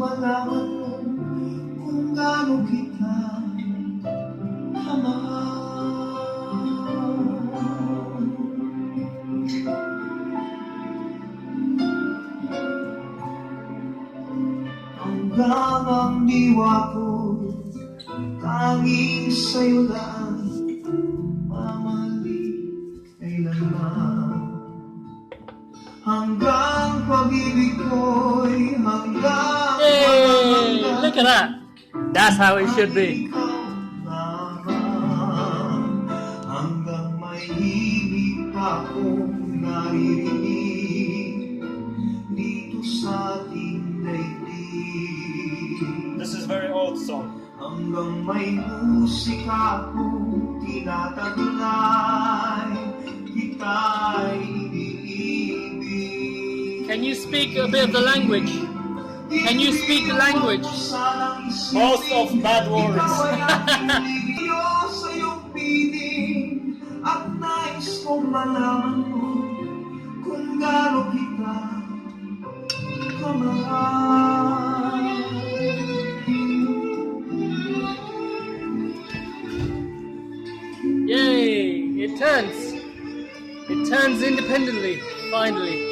malaman mo kung gaano kita kamahal. Hanggang ang diwa ko tanging sa'yo lang mamahalin kailanman. Hanggang pag-ibig ko'y hanggang Hey, look at that. That's how it should be. Hanggang may himig pa akong naririnig dito sa ating daigdig. This is very old song. Hanggang may musika akong tinataglay, kita'y iniibig. Can you speak a bit of the language? Can you speak the language? Most of bad words. Sa iyong piling at nais kong malaman mo kung gaano kita kamahal. Yay! It turns. It turns independently, finally.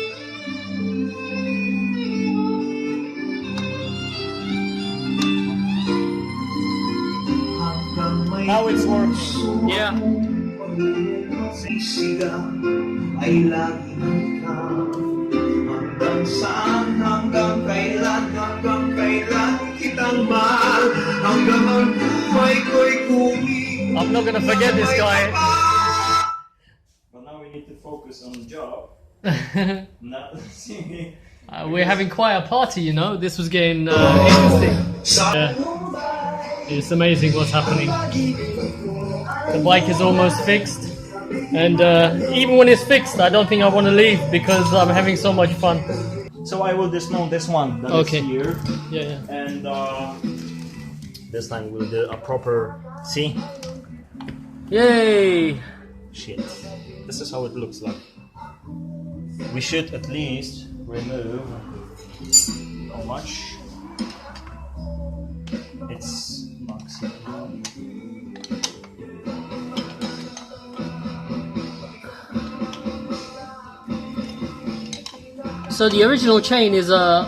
Now it's working. Yeah. Sisigaw ay laging ikaw. Hanggang saan, hanggang kailan kitang mahal. Hanggang ang buhay ko'y kuming. I'm not gonna forget this guy. But now we need to focus on the job. Not singing. We're having quite a party, you know. This was getting interesting. It's amazing what's happening. The bike is almost fixed, and even when it's fixed, I don't think I want to leave because I'm having so much fun. So I will dismount this one that Okay. is here. Yeah. And this time we'll do a proper. See? Yay! Shit. This is how it looks like. We should at least remove how much? It's maximum. So the original chain is a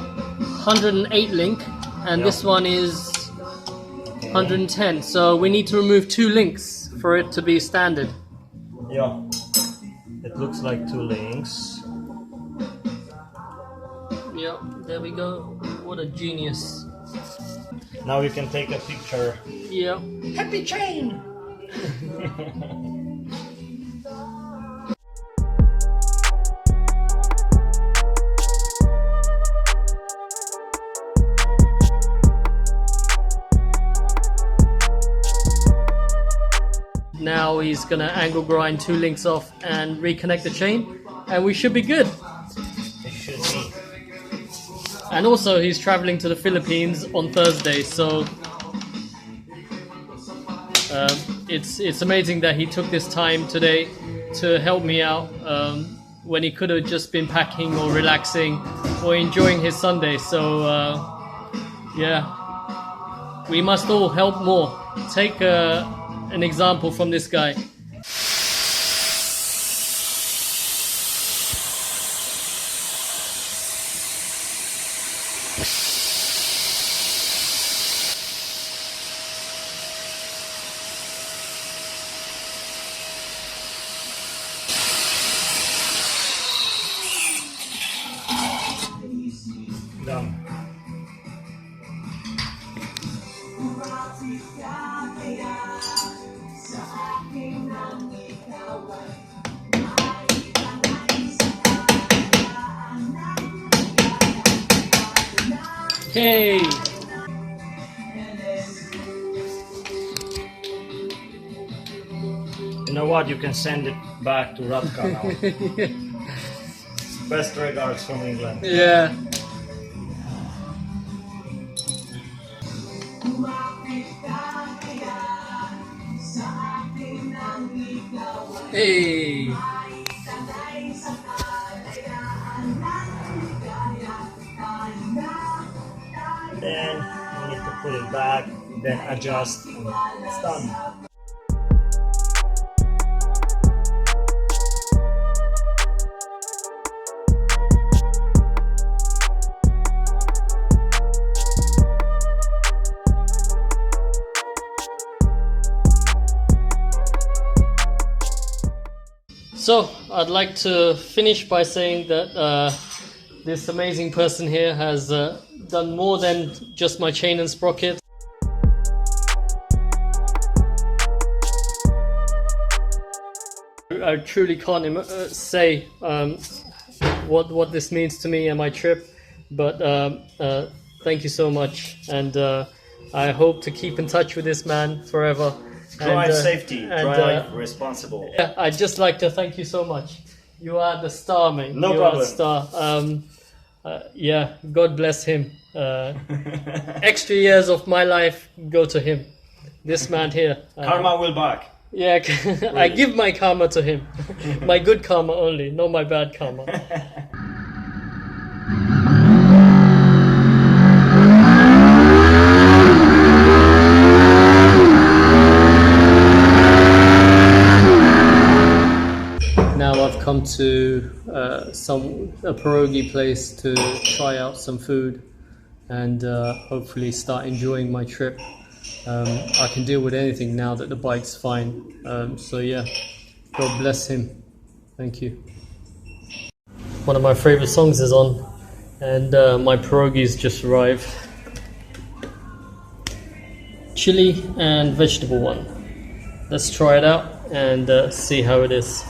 108 link, and Yeah. this one is 110. So we need to remove 2 links for it to be standard. Yeah. It looks like 2 links. Yep, there we go. What a genius. Now you can take a picture. Yep. Happy chain! Now he's gonna angle grind 2 links off and reconnect the chain, and we should be good. It should be. And also he's traveling to the Philippines on Thursday, so it's amazing that he took this time today to help me out when he could have just been packing or relaxing or enjoying his Sunday. So yeah, we must all help more. Take an example from this guy. Done. Okay. You know what? You can send it back to Radka now. Best regards from England. Yeah. Hey. back, then adjust, and it's done. So I'd like to finish by saying that this amazing person here has done more than just my chain and sprocket. I truly can't say what this means to me and my trip, but thank you so much, and I hope to keep in touch with this man forever. Drive safety, drive responsible. Yeah, I'd just like to thank you so much. You are the star, mate. No you problem. Are the star. Yeah, God bless him. Extra years of my life go to him. This man here. Karma will back. Yeah, I give my karma to him. My good karma only, not my bad karma. Now I've come to a pierogi place to try out some food and hopefully start enjoying my trip. I can deal with anything now that the bike's fine. So yeah, God bless him. Thank you. One of my favorite songs is on, and my pierogi's just arrived. Chili and vegetable one. Let's try it out and see how it is.